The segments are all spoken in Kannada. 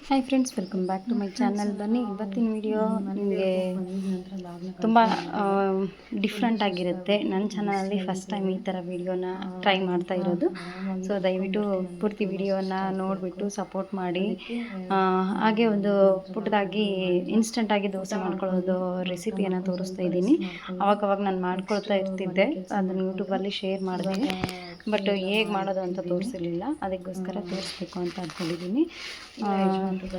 Hi friends, welcome back to my channel. ಬನ್ನಿ, ಇವತ್ತಿನ ವಿಡಿಯೋ ನಿಮಗೆ ತುಂಬ ಡಿಫ್ರೆಂಟ್ ಆಗಿರುತ್ತೆ. ನನ್ನ ಚಾನಲಲ್ಲಿ ಫಸ್ಟ್ ಟೈಮ್ ಈ ಥರ ವಿಡಿಯೋನ ಟ್ರೈ ಮಾಡ್ತಾ ಇರೋದು. ಸೊ ದಯವಿಟ್ಟು ಪೂರ್ತಿ ವಿಡಿಯೋನ ನೋಡಿಬಿಟ್ಟು ಸಪೋರ್ಟ್ ಮಾಡಿ. ಹಾಗೆ ಒಂದು ಪುಟ್ಟದಾಗಿ ಇನ್ಸ್ಟೆಂಟಾಗಿ ದೋಸೆ ಮಾಡ್ಕೊಳ್ಳೋದು ರೆಸಿಪಿಯನ್ನು ತೋರಿಸ್ತಾ ಇದ್ದೀನಿ. ಅವಾಗವಾಗ ನಾನು ಮಾಡ್ಕೊಳ್ತಾ ಇರ್ತಿದ್ದೆ, ಅದನ್ನು ಯೂಟ್ಯೂಬಲ್ಲಿ ಶೇರ್ ಮಾಡಿದೆ. ಬಟ್ ಹೇಗೆ ಮಾಡೋದು ಅಂತ ತೋರಿಸಿರಲಿಲ್ಲ, ಅದಕ್ಕೋಸ್ಕರ ತೋರಿಸ್ಬೇಕು ಅಂತ ಅಂದ್ಕೊಂಡಿದ್ದೀನಿ.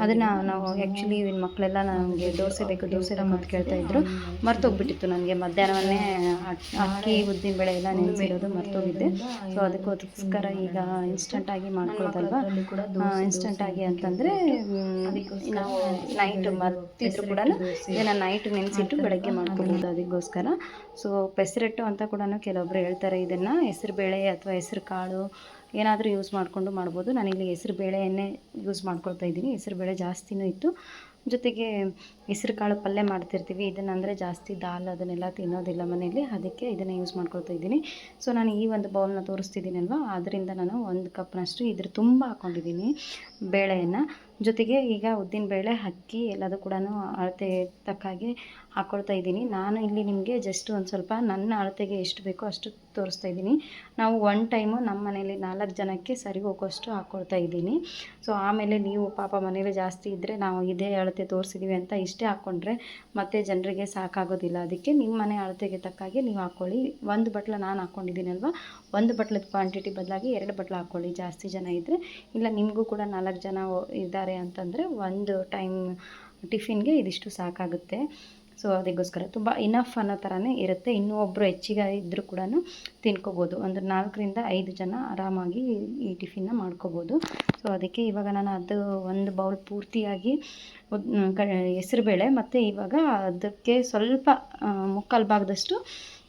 ಅದನ್ನು ನಾವು ಆ್ಯಕ್ಚುಲಿ ಮಕ್ಕಳೆಲ್ಲ ನನಗೆ ದೋಸೆ ಬೇಕು ಅಂತ ಕೇಳ್ತಾಯಿದ್ರು. ಮರ್ತೋಗ್ಬಿಟ್ಟಿತ್ತು ನನಗೆ. ಮಧ್ಯಾಹ್ನವನ್ನೇ ಅಕ್ಕಿ ಉದ್ದಿನಬೇಳೆ ಎಲ್ಲ ನೆನೆಸಿರೋದು ಮರ್ತೋಗಿದ್ದೆ. ಸೊ ಅದಕ್ಕೋಸ್ಕರ ಈಗ ಇನ್ಸ್ಟೆಂಟಾಗಿ ಮಾಡ್ಕೊಳ್ಳೋದಲ್ವ. ಇನ್ಸ್ಟೆಂಟಾಗಿ ಅಂತಂದರೆ ನಾವು ನೈಟ್ ಮರ್ತಿದ್ರು ಕೂಡ ಇದನ್ನು ನೈಟ್ ನೆನೆಸಿಟ್ಟು ಬೆಳಗ್ಗೆ ಮಾಡ್ಕೊಬೋದು. ಅದಕ್ಕೋಸ್ಕರ ಸೊ ಪೆಸರಟ್ಟು ಅಂತ ಕೂಡ ಕೆಲವೊಬ್ಬರು ಹೇಳ್ತಾರೆ. ಇದನ್ನು ಹೆಸರುಬೇಳೆ ಅಥವಾ ಹೆಸರು ಕಾಳು ಏನಾದರೂ ಯೂಸ್ ಮಾಡಿಕೊಂಡು ಮಾಡ್ಬೋದು. ನಾನಿಲ್ಲಿ ಹೆಸರು ಬೇಳೆಯನ್ನೇ ಯೂಸ್ ಮಾಡ್ಕೊಳ್ತಾ ಇದ್ದೀನಿ. ಹೆಸರು ಬೇಳೆ ಜಾಸ್ತಿನೂ ಇತ್ತು, ಜೊತೆಗೆ ಹೆಸರು ಕಾಳು ಪಲ್ಯ ಮಾಡ್ತಿರ್ತೀವಿ. ಇದನ್ನಂದರೆ ಜಾಸ್ತಿ ದಾಲ್ ಅದನ್ನೆಲ್ಲ ತಿನ್ನೋದಿಲ್ಲ ಮನೆಯಲ್ಲಿ, ಅದಕ್ಕೆ ಇದನ್ನು ಯೂಸ್ ಮಾಡ್ಕೊಳ್ತಾ ಇದ್ದೀನಿ. ಸೊ ನಾನು ಈ ಒಂದು ಬೌಲ್ನ ತೋರಿಸ್ತಿದ್ದೀನಲ್ವ, ಅದರಿಂದ ನಾನು 1 ಕಪ್ನಷ್ಟು ಇದ್ರ ತುಂಬ ಹಾಕ್ಕೊಂಡಿದ್ದೀನಿ ಬೇಳೆಯನ್ನು. ಜೊತೆಗೆ ಈಗ ಉದ್ದಿನಬೇಳೆ, ಅಕ್ಕಿ ಎಲ್ಲದೂ ಕೂಡ ಅಳತೆ ತಕ್ಕಾಗೆ ಹಾಕ್ಕೊಳ್ತಾ ಇದ್ದೀನಿ. ನಾನು ಇಲ್ಲಿ ನಿಮಗೆ ಜಸ್ಟ್ ಒಂದು ಸ್ವಲ್ಪ ನನ್ನ ಅಳತೆಗೆ ಎಷ್ಟು ಬೇಕೋ ಅಷ್ಟು ತೋರಿಸ್ತಾ ಇದ್ದೀನಿ. ನಾವು 1 ಟೈಮು ನಮ್ಮ ಮನೇಲಿ 4 ಜನಕ್ಕೆ ಸರಿ ಹೋಗೋಷ್ಟು ಹಾಕ್ಕೊಳ್ತಾ ಇದ್ದೀನಿ. ಸೊ ಆಮೇಲೆ ನೀವು ಪಾಪ ಮನೇಲಿ ಜಾಸ್ತಿ ಇದ್ದರೆ ನಾವು ಇದೇ ಅಳತೆ ತೋರಿಸಿದ್ದೀವಿ ಅಂತ ಇಷ್ಟೇ ಹಾಕ್ಕೊಂಡ್ರೆ ಮತ್ತೆ ಜನರಿಗೆ ಸಾಕಾಗೋದಿಲ್ಲ. ಅದಕ್ಕೆ ನಿಮ್ಮ ಮನೆ ಅಳತೆಗೆ ತಕ್ಕಾಗೆ ನೀವು ಹಾಕ್ಕೊಳ್ಳಿ. 1 ಬಟ್ಲು ನಾನು ಹಾಕ್ಕೊಂಡಿದ್ದೀನಲ್ವ, 1 ಬಟ್ಲದ ಕ್ವಾಂಟಿಟಿ ಬದಲಾಗಿ 2 ಬಟ್ಲು ಹಾಕ್ಕೊಳ್ಳಿ ಜಾಸ್ತಿ ಜನ ಇದ್ದರೆ. ಇಲ್ಲ ನಿಮಗೂ ಕೂಡ 4 ಜನ ಇದ್ದಾರೆ ಅಂತಂದರೆ 1 ಟೈಮ್ ಟಿಫಿನ್ಗೆ ಇದಿಷ್ಟು ಸಾಕಾಗುತ್ತೆ. ಸೊ ಅದಕ್ಕೋಸ್ಕರ ತುಂಬ ಇನಫ್ ಅನ್ನೋ ಥರನೇ ಇರುತ್ತೆ. ಇನ್ನೂ ಒಬ್ಬರು ಹೆಚ್ಚಿಗೆ ಇದ್ದರೂ ಕೂಡ ತಿನ್ಕೋಬೋದು. ಒಂದು 4ರಿಂದ 5 ಜನ ಆರಾಮಾಗಿ ಈ ಟಿಫಿನ್ನ ಮಾಡ್ಕೋಬೋದು. ಸೊ ಅದಕ್ಕೆ ಇವಾಗ ನಾನು ಅದು 1 ಬೌಲ್ ಪೂರ್ತಿಯಾಗಿ ಹೆಸರುಬೇಳೆ ಮತ್ತು ಇವಾಗ ಅದಕ್ಕೆ ಸ್ವಲ್ಪ 3/4 ಭಾಗದಷ್ಟು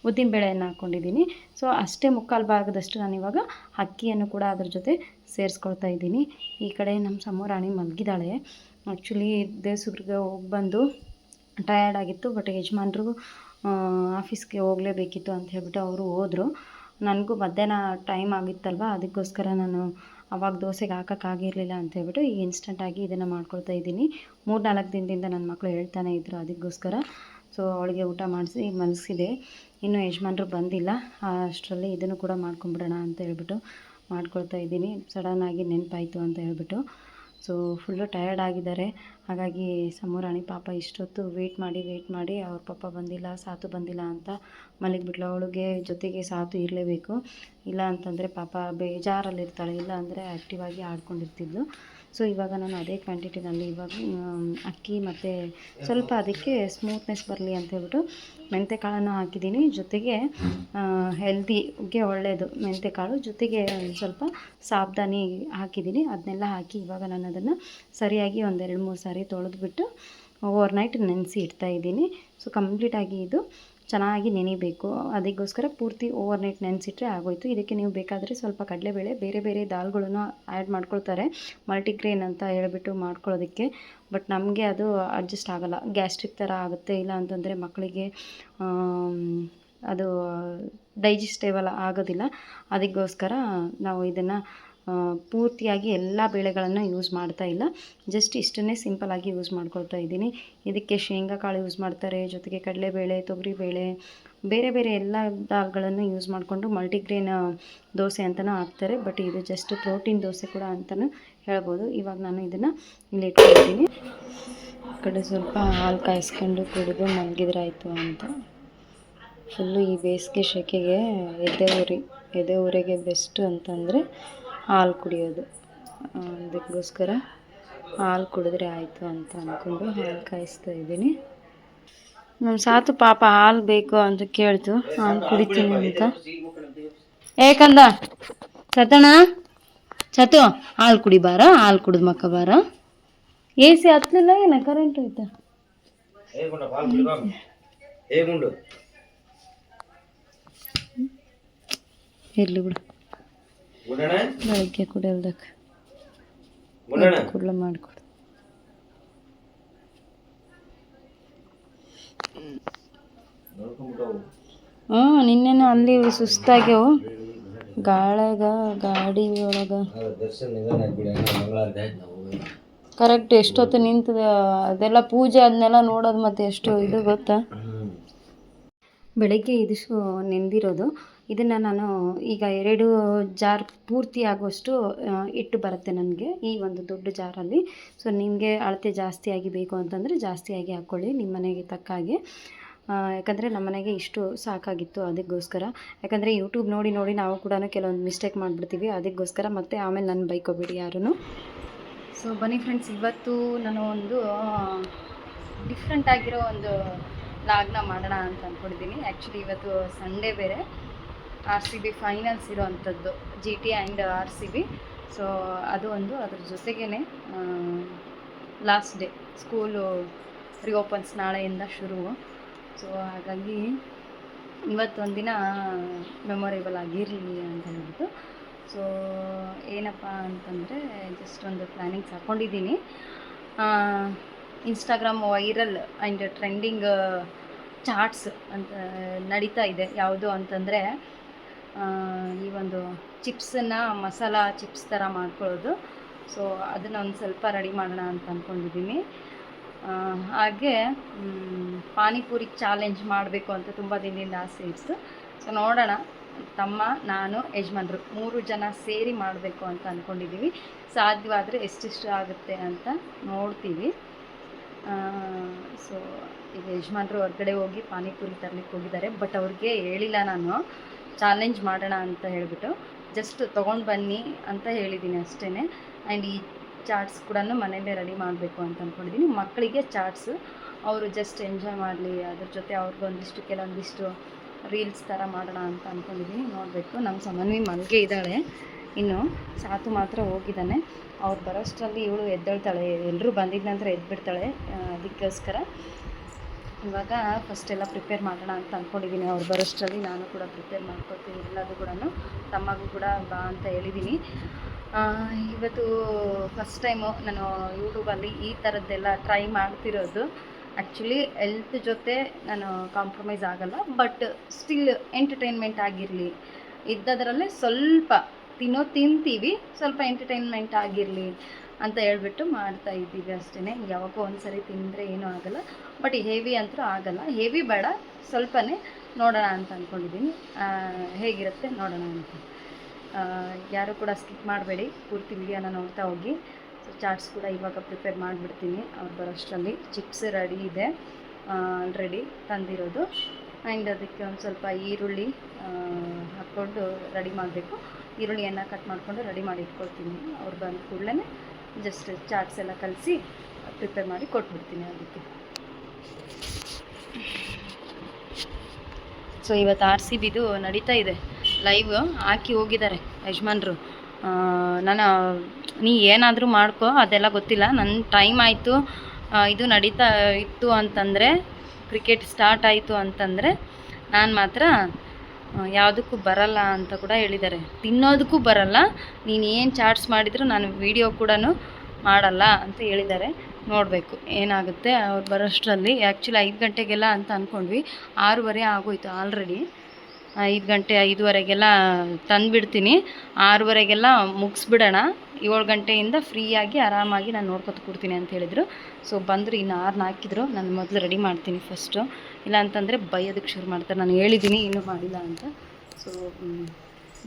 ಉದ್ದಿನಬೇಳೆಯನ್ನು ಹಾಕ್ಕೊಂಡಿದ್ದೀನಿ. ಸೊ ಅಷ್ಟೇ 3/4 ಭಾಗದಷ್ಟು ನಾನಿವಾಗ ಅಕ್ಕಿಯನ್ನು ಕೂಡ ಅದ್ರ ಜೊತೆ ಸೇರಿಸ್ಕೊಳ್ತಾ ಇದ್ದೀನಿ. ಈ ಕಡೆ ನಮ್ಮ ಸಮೂರಾಣಿ ಮಲಗಿದ್ದಾಳೆ. ಆ್ಯಕ್ಚುಲಿ ದೇವಸುರ್ಗೆ ಹೋಗಿ ಬಂದು ಟಯರ್ಡ್ ಆಗಿತ್ತು. ಬಟ್ ಯಜಮಾನ್ರು ಆಫೀಸ್ಗೆ ಹೋಗಲೇಬೇಕಿತ್ತು ಅಂತ ಹೇಳ್ಬಿಟ್ಟು ಅವರು ಹೋದರು. ನನಗೂ ಮಧ್ಯಾಹ್ನ ಟೈಮ್ ಆಗಿತ್ತಲ್ವ, ಅದಕ್ಕೋಸ್ಕರ ನಾನು ಅವಾಗ ದೋಸೆಗೆ ಹಾಕೋಕ್ಕಾಗಿರಲಿಲ್ಲ ಅಂತ ಹೇಳ್ಬಿಟ್ಟು ಈಗ ಇನ್ಸ್ಟೆಂಟಾಗಿ ಇದನ್ನು ಮಾಡ್ಕೊಳ್ತಾ ಇದ್ದೀನಿ. 3-4 ದಿನದಿಂದ ನನ್ನ ಮಕ್ಕಳು ಹೇಳ್ತಾನೆ ಇದ್ದರು, ಅದಕ್ಕೋಸ್ಕರ. ಸೊ ಅವಳಿಗೆ ಊಟ ಮಾಡಿಸಿ ಮಲಗಿಸಿದೆ. ಇನ್ನೂ ಯಜಮಾನ್ರು ಬಂದಿಲ್ಲ, ಅಷ್ಟರಲ್ಲಿ ಇದನ್ನು ಕೂಡ ಮಾಡ್ಕೊಂಬಿಡೋಣ ಅಂತ ಹೇಳ್ಬಿಟ್ಟು ಮಾಡ್ಕೊಳ್ತಾ ಇದ್ದೀನಿ. ಸಡನ್ನಾಗಿ ನೆನಪಾಯಿತು ಅಂತ ಹೇಳ್ಬಿಟ್ಟು. ಸೊ ಫುಲ್ಲು ಟಯರ್ಡ್ ಆಗಿದ್ದಾರೆ. ಹಾಗಾಗಿ ಸಮೂರಾಣಿ ಪಾಪ ಇಷ್ಟೊತ್ತು ವೆಯ್ಟ್ ಮಾಡಿ ಅವ್ರ ಪಾಪ ಬಂದಿಲ್ಲ, ಸಾತು ಬಂದಿಲ್ಲ ಅಂತ ಮಲಗಿಬಿಟ್ಲು. ಅವಳಿಗೆ ಜೊತೆಗೆ ಸಾತು ಇರಲೇಬೇಕು, ಇಲ್ಲ ಅಂತಂದರೆ ಪಾಪ ಬೇಜಾರಲ್ಲಿರ್ತಾಳೆ. ಇಲ್ಲ ಅಂದರೆ ಆ್ಯಕ್ಟಿವ್ ಆಗಿ ಆಡ್ಕೊಂಡಿರ್ತಿದ್ಲು. ಸೊ ಇವಾಗ ನಾನು ಅದೇ ಕ್ವಾಂಟಿಟಿನಲ್ಲಿ ಇವಾಗ ಅಕ್ಕಿ ಮತ್ತು ಸ್ವಲ್ಪ ಅದಕ್ಕೆ ಸ್ಮೂತ್ನೆಸ್ ಬರಲಿ ಅಂತ ಹೇಳ್ಬಿಟ್ಟು ಮೆಂತ್ಯಕಾಳನ್ನು ಹಾಕಿದ್ದೀನಿ. ಜೊತೆಗೆ ಹೆಲ್ದಿಗೆ ಒಳ್ಳೆಯದು ಮೆಂತ್ಯಕಾಳು, ಜೊತೆಗೆ ಸ್ವಲ್ಪ ಸಾಬ್ದಾನಿ ಹಾಕಿದ್ದೀನಿ. ಅದನ್ನೆಲ್ಲ ಹಾಕಿ ಇವಾಗ ನಾನು ಅದನ್ನು ಸರಿಯಾಗಿ 1-2-3 ಸಾರಿ ತೊಳೆದ್ಬಿಟ್ಟು ಓವರ್ನೈಟ್ ನೆನೆಸಿ ಇಡ್ತಾಯಿದ್ದೀನಿ. ಸೊ ಕಂಪ್ಲೀಟಾಗಿ ಇದು ಚೆನ್ನಾಗಿ ನೆನೆಯಬೇಕು. ಅದಕ್ಕೋಸ್ಕರ ಪೂರ್ತಿ ಓವರ್ನೈಟ್ ನೆನೆಸಿಟ್ರೆ ಆಗೋಯ್ತು. ಇದಕ್ಕೆ ನೀವು ಬೇಕಾದರೆ ಸ್ವಲ್ಪ ಕಡಲೆಬೇಳೆ, ಬೇರೆ ದಾಲ್ಗಳನ್ನು ಆ್ಯಡ್ ಮಾಡ್ಕೊಳ್ತಾರೆ, ಮಲ್ಟಿಗ್ರೇನ್ ಅಂತ ಹೇಳ್ಬಿಟ್ಟು ಮಾಡ್ಕೊಳ್ಳೋದಕ್ಕೆ. ಬಟ್ ನಮಗೆ ಅದು ಅಡ್ಜಸ್ಟ್ ಆಗೋಲ್ಲ, ಗ್ಯಾಸ್ಟ್ರಿಕ್ ಥರ ಆಗುತ್ತೆ. ಇಲ್ಲ ಅಂತಂದರೆ ಮಕ್ಕಳಿಗೆ ಅದು ಡೈಜೆಸ್ಟೇಬಲ್ ಆಗೋದಿಲ್ಲ. ಅದಕ್ಕೋಸ್ಕರ ನಾವು ಇದನ್ನು ಪೂರ್ತಿಯಾಗಿ ಎಲ್ಲ ಬೇಳೆಗಳನ್ನು ಯೂಸ್ ಮಾಡ್ತಾ ಇಲ್ಲ, ಜಸ್ಟ್ ಇಷ್ಟನ್ನೇ ಸಿಂಪಲಾಗಿ ಯೂಸ್ ಮಾಡ್ಕೊಳ್ತಾ ಇದ್ದೀನಿ. ಇದಕ್ಕೆ ಶೇಂಗಾ ಕಾಳು ಯೂಸ್ ಮಾಡ್ತಾರೆ, ಜೊತೆಗೆ ಕಡಲೆಬೇಳೆ, ತೊಗರಿಬೇಳೆ, ಬೇರೆ ಎಲ್ಲ ದಾಲ್ಗಳನ್ನು ಯೂಸ್ ಮಾಡಿಕೊಂಡು ಮಲ್ಟಿಗ್ರೇನ್ ದೋಸೆ ಅಂತಲೂ ಹಾಕ್ತಾರೆ. ಬಟ್ ಇದು ಜಸ್ಟ್ ಪ್ರೋಟೀನ್ ದೋಸೆ ಕೂಡ ಅಂತಲೂ ಹೇಳ್ಬೋದು. ಇವಾಗ ನಾನು ಇದನ್ನು ಇಲ್ಲಿ ಇಟ್ಕೊಳ್ತೀನಿ. ಈ ಕಡೆ ಸ್ವಲ್ಪ ಹಾಲು ಕಾಯಿಸ್ಕೊಂಡು ಕುಡಿದು ಮಲಗಿದ್ರಾಯ್ತು ಅಂತ. ಫುಲ್ಲು ಈ ಬೇಸಿಗೆ ಸೆಕೆಗೆ ಎದೆ ಉರಿಗೆ ಬೆಸ್ಟು ಅಂತಂದರೆ ಹಾಲು ಕುಡಿಯೋದು. ಅದಕ್ಕೋಸ್ಕರ ಹಾಲು ಕುಡಿದ್ರೆ ಆಯಿತು ಅಂತ ಅಂದ್ಕೊಂಡು ಹಾಲು ಕಾಯಿಸ್ತಾ ಇದ್ದೀನಿ. ನಮ್ಮ ಸಾತು ಪಾಪ ಹಾಲು ಬೇಕು ಅಂತ ಕೇಳ್ತು, ಹಾಲು ಕುಡಿತೀನಿ ಅಂತ. ಏಕಂದ ಚತು ಹಾಲು ಕುಡಿಬಾರ, ಹಾಲು ಕುಡಿದು ಮಕ್ಕ ಬಾರ. ಎ ಸಿ ಹತ್ತಲಿಲ್ಲ ಏನ, ಕರೆಂಟ್ ಹೋಯ್ತಾ? ಇರಲಿ ಬಿಡು, ಬೆಳಗ್ಗೆ ಕುಡಿಯೋದಕ್ಕೆ ಕೂಡಲೇ ಮಾಡಿಕೊಡು. ನಿನ್ನೆನೂ ಅಲ್ಲಿ ಸುಸ್ತಾಗ್ಯವು ಗಾಡಿ ಒಳಗೆ. ಕರೆಕ್ಟ್ ಎಷ್ಟೊತ್ತು ನಿಂತದ ಅದೆಲ್ಲ ಪೂಜೆ ಅದನ್ನೆಲ್ಲ ನೋಡೋದು ಮತ್ತು ಎಷ್ಟು ಇದು ಗೊತ್ತಾ. ಬೆಳಗ್ಗೆ ಇದಿಷ್ಟು ನೆಂದಿರೋದು, ಇದನ್ನು ನಾನು ಈಗ 2 ಜಾರ್ ಪೂರ್ತಿ ಆಗುವಷ್ಟು ಹಿಟ್ಟು ಬರುತ್ತೆ ನನಗೆ ಈ ಒಂದು ದೊಡ್ಡ ಜಾರಲ್ಲಿ. ಸೊ ನಿಮಗೆ ಅಳತೆ ಜಾಸ್ತಿಯಾಗಿ ಬೇಕು ಅಂತಂದರೆ ಜಾಸ್ತಿಯಾಗಿ ಹಾಕ್ಕೊಳ್ಳಿ ನಿಮ್ಮ ಮನೆಗೆ ತಕ್ಕ ಹಾಗೆ. ಯಾಕಂದರೆ ನಮ್ಮ ಮನೆಗೆ ಇಷ್ಟು ಸಾಕಾಗಿತ್ತು, ಅದಕ್ಕೋಸ್ಕರ. ಯಾಕಂದರೆ ಯೂಟ್ಯೂಬ್ ನೋಡಿ ನೋಡಿ ನಾವು ಕೂಡ ಕೆಲವೊಂದು ಮಿಸ್ಟೇಕ್ ಮಾಡಿಬಿಡ್ತೀವಿ, ಅದಕ್ಕೋಸ್ಕರ. ಮತ್ತು ಆಮೇಲೆ ನನ್ನ ಬೈಕೋಬೇಡಿ ಯಾರೂ. ಸೊ ಬನ್ನಿ ಫ್ರೆಂಡ್ಸ್, ಇವತ್ತು ನಾನು ಒಂದು ಡಿಫ್ರೆಂಟ್ ಆಗಿರೋ ಒಂದು ಲಾಗ್ನ ಮಾಡೋಣ ಅಂತ ಅಂದ್ಕೊಂಡಿದ್ದೀನಿ. ಆ್ಯಕ್ಚುಲಿ ಇವತ್ತು ಸಂಡೇ ಬೇರೆ, RCB ಫೈನಲ್ಸ್ ಇರೋ ಅಂಥದ್ದು, GT ಆ್ಯಂಡ್ RCB. ಸೊ ಅದು ಒಂದು, ಅದ್ರ ಜೊತೆಗೇ ಲಾಸ್ಟ್ ಡೇ, ಸ್ಕೂಲು ರಿಓಪನ್ಸ್ ನಾಳೆಯಿಂದ ಶುರು. ಸೊ ಹಾಗಾಗಿ ಇವತ್ತೊಂದಿನ ಮೆಮೊರೇಬಲ್ ಆಗಿರಲಿ ಅಂತ ಹೇಳ್ಬಿಟ್ಟು. ಸೊ ಏನಪ್ಪ ಅಂತಂದರೆ ಜಸ್ಟ್ ಒಂದು ಪ್ಲ್ಯಾನಿಂಗ್ಸ್ ಹಾಕ್ಕೊಂಡಿದ್ದೀನಿ. Instagram viral and trending chats ಅಂತ ನಡೀತಾ ಇದೆ. ಯಾವುದು ಅಂತಂದರೆ ಈ ಒಂದು ಚಿಪ್ಸನ್ನು ಮಸಾಲ ಚಿಪ್ಸ್ ಥರ ಮಾಡ್ಕೊಳ್ಳೋದು. ಸೊ ಅದನ್ನು ಒಂದು ಸ್ವಲ್ಪ ರೆಡಿ ಮಾಡೋಣ ಅಂತ ಅಂದ್ಕೊಂಡಿದ್ದೀನಿ. ಹಾಗೆ ಪಾನಿಪುರಿ ಚಾಲೆಂಜ್ ಮಾಡಬೇಕು ಅಂತ ತುಂಬ ದಿನದಿಂದ ಆಸೆ ಇತ್ತು. ಸೊ ನೋಡೋಣ, ತಮ್ಮ, ನಾನು, ಯಜಮಾನ್ರು 3 ಜನ ಸೇರಿ ಮಾಡಬೇಕು ಅಂತ ಅಂದ್ಕೊಂಡಿದ್ದೀವಿ. ಸಾಧ್ಯವಾದರೆ ಎಷ್ಟೆಷ್ಟು ಆಗುತ್ತೆ ಅಂತ ನೋಡ್ತೀವಿ. ಸೊ ಈಗ ಯಜಮಾನ್ರು ಹೊರಗಡೆ ಹೋಗಿ ಪಾನಿಪುರಿ ತರಲಿಕ್ಕೆ ಹೋಗಿದ್ದಾರೆ. ಬಟ್ ಅವ್ರಿಗೆ ಹೇಳಿಲ್ಲ ನಾನು ಚಾಲೆಂಜ್ ಮಾಡೋಣ ಅಂತ ಹೇಳಿಬಿಟ್ಟು, ಜಸ್ಟ್ ತೊಗೊಂಡು ಬನ್ನಿ ಅಂತ ಹೇಳಿದ್ದೀನಿ ಅಷ್ಟೇ. ಆ್ಯಂಡ್ ಈ ಚಾಟ್ಸ್ ಕೂಡ ಮನೆಯಲ್ಲೇ ರೆಡಿ ಮಾಡಬೇಕು ಅಂತ ಅಂದ್ಕೊಂಡಿದ್ದೀನಿ. ಮಕ್ಕಳಿಗೆ ಚಾಟ್ಸು ಅವರು ಜಸ್ಟ್ ಎಂಜಾಯ್ ಮಾಡಲಿ, ಅದ್ರ ಜೊತೆ ಅವ್ರಿಗೊಂದಿಷ್ಟು ಕೆಲವೊಂದಿಷ್ಟು ರೀಲ್ಸ್ ಥರ ಮಾಡೋಣ ಅಂತ ಅಂದ್ಕೊಂಡಿದ್ದೀನಿ. ನೋಡಬೇಕು. ನಮ್ಮ ಸಮನ್ವಿ ಮಲ್ಗೆ ಇದ್ದಾಳೆ, ಇನ್ನು ಸಾತು ಮಾತ್ರ ಹೋಗಿದ್ದಾನೆ. ಅವ್ರು ಬರೋಷ್ಟರಲ್ಲಿ ಇವಳು ಎದ್ದೇಳ್ತಾಳೆ, ಎಲ್ಲರೂ ಬಂದಿದ್ದ ನಂತರ ಎದ್ಬಿಡ್ತಾಳೆ. ಅದಕ್ಕೋಸ್ಕರ ಇವಾಗ ಫಸ್ಟೆಲ್ಲ ಪ್ರಿಪೇರ್ ಮಾಡೋಣ ಅಂತ ಅಂದ್ಕೊಂಡಿದ್ದೀನಿ. ಅವ್ರು ಬರೋಷ್ಟರಲ್ಲಿ ನಾನು ಕೂಡ ಪ್ರಿಪೇರ್ ಮಾಡ್ಕೊಳ್ತೀನಿ ಎಲ್ಲದೂ ಕೂಡ. ತಮ್ಮಗೂ ಕೂಡ ಬಾ ಅಂತ ಹೇಳಿದ್ದೀನಿ. ಇವತ್ತು ಫಸ್ಟ್ ಟೈಮು ನಾನು ಯೂಟ್ಯೂಬಲ್ಲಿ ಈ ಥರದ್ದೆಲ್ಲ ಟ್ರೈ ಮಾಡ್ತಿರೋದು. ಆ್ಯಕ್ಚುಲಿ ಹೆಲ್ತ್ ಜೊತೆ ನಾನು ಕಾಂಪ್ರಮೈಸ್ ಆಗಲ್ಲ, ಬಟ್ ಸ್ಟಿಲ್ ಎಂಟರ್ಟೈನ್ಮೆಂಟ್ ಆಗಿರಲಿ, ಇದ್ದದರಲ್ಲೇ ಸ್ವಲ್ಪ ತಿಂತೀವಿ, ಸ್ವಲ್ಪ ಎಂಟರ್ಟೈನ್ಮೆಂಟ್ ಆಗಿರಲಿ ಅಂತ ಹೇಳ್ಬಿಟ್ಟು ಮಾಡ್ತಾ ಇದ್ದೀವಿ ಅಷ್ಟೇ. ಯಾವಾಗೋ ಒಂದು ಸರಿ ತಿಂದರೆ ಏನೂ ಆಗೋಲ್ಲ, ಬಟ್ ಹೆವಿ ಅಂತೂ ಆಗೋಲ್ಲ. ಹೆವಿ ಬೇಡ, ಸ್ವಲ್ಪನೇ ನೋಡೋಣ ಅಂತ ಅಂದ್ಕೊಂಡಿದ್ದೀನಿ. ಹೇಗಿರುತ್ತೆ ನೋಡೋಣ ಅಂತ. ಯಾರು ಕೂಡ ಸ್ಕಿಪ್ ಮಾಡಬೇಡಿ, ಪೂರ್ತಿ ವಿಡಿಯೋನ ನೋಡ್ತಾ ಹೋಗಿ. ಸೊ ಚಾಟ್ಸ್ ಕೂಡ ಇವಾಗ ಪ್ರಿಪೇರ್ ಮಾಡಿಬಿಡ್ತೀನಿ ಅವ್ರು ಬರೋಷ್ಟರಲ್ಲಿ. ಚಿಪ್ಸ್ ರೆಡಿ ಇದೆ ಆಲ್ರೆಡಿ ತಂದಿರೋದು. ಆ್ಯಂಡ್ ಅದಕ್ಕೆ ಒಂದು ಸ್ವಲ್ಪ ಈರುಳ್ಳಿ ಹಾಕ್ಕೊಂಡು ರೆಡಿ ಮಾಡಬೇಕು. ಈರುಳ್ಳಿಯನ್ನು ಕಟ್ ಮಾಡಿಕೊಂಡು ರೆಡಿ ಮಾಡಿ ಇಟ್ಕೊಳ್ತೀನಿ. ಅವ್ರು ಬಂದ ಕೂಡಲೇ ಜಸ್ಟ್ ಚಾಟ್ಸ್ ಎಲ್ಲ ಕಲಸಿ ಪ್ರಿಪೇರ್ ಮಾಡಿ ಕೊಟ್ಬಿಡ್ತೀನಿ ಅದಕ್ಕೆ. ಸೊ ಇವತ್ತು RCBದು ನಡೀತಾ ಇದೆ ಲೈವ್, ಹಾಕಿ ಹೋಗಿದ್ದಾರೆ ಯಜಮಾನ್ರು. ನೀ ಏನಾದರೂ ಮಾಡ್ಕೊ, ಅದೆಲ್ಲ ಗೊತ್ತಿಲ್ಲ, ನನ್ನ ಟೈಮ್ ಆಯಿತು, ಇದು ನಡೀತಾ ಇತ್ತು ಅಂತಂದರೆ, ಕ್ರಿಕೆಟ್ ಸ್ಟಾರ್ಟ್ ಆಯಿತು ಅಂತಂದರೆ ನಾನು ಮಾತ್ರ ಯಾವುದಕ್ಕೂ ಬರಲ್ಲ ಅಂತ ಕೂಡ ಹೇಳಿದ್ದಾರೆ. ತಿನ್ನೋದಕ್ಕೂ ಬರಲ್ಲ, ನೀನು ಏನು ಚಾಟ್ಸ್ ಮಾಡಿದರೂ ನಾನು ವಿಡಿಯೋ ಕೂಡ ಮಾಡಲ್ಲ ಅಂತ ಹೇಳಿದ್ದಾರೆ. ನೋಡಬೇಕು ಏನಾಗುತ್ತೆ ಅವ್ರು ಬರೋಷ್ಟರಲ್ಲಿ. ಆ್ಯಕ್ಚುಲಿ 5 ಗಂಟೆಗೆಲ್ಲ ಅಂತ ಅಂದ್ಕೊಂಡ್ವಿ, 6:15 ಆಗೋಯ್ತು ಆಲ್ರೆಡಿ. 5 ಗಂಟೆ 5:15ಗೆಲ್ಲ ತಂದುಬಿಡ್ತೀನಿ, 6:15ಗೆಲ್ಲ ಮುಗಿಸ್ಬಿಡೋಣ. 7 ಗಂಟೆಯಿಂದ ಫ್ರೀಯಾಗಿ ಆರಾಮಾಗಿ ನಾನು ನೋಡ್ಕೊತ ಕೊಡ್ತೀನಿ ಅಂತ ಹೇಳಿದರು. ಸೊ ಬಂದರು, ಇನ್ನು 6 ಹಾಕಿದ್ರು. ನಾನು ಮೊದಲು ರೆಡಿ ಮಾಡ್ತೀನಿ ಫಸ್ಟು, ಇಲ್ಲ ಅಂತಂದರೆ ಬೈಯೋದಕ್ಕೆ ಶುರು ಮಾಡ್ತಾರೆ. ನಾನು ಹೇಳಿದ್ದೀನಿ ಇನ್ನೂ ಮಾಡಿಲ್ಲ ಅಂತ. ಸೊ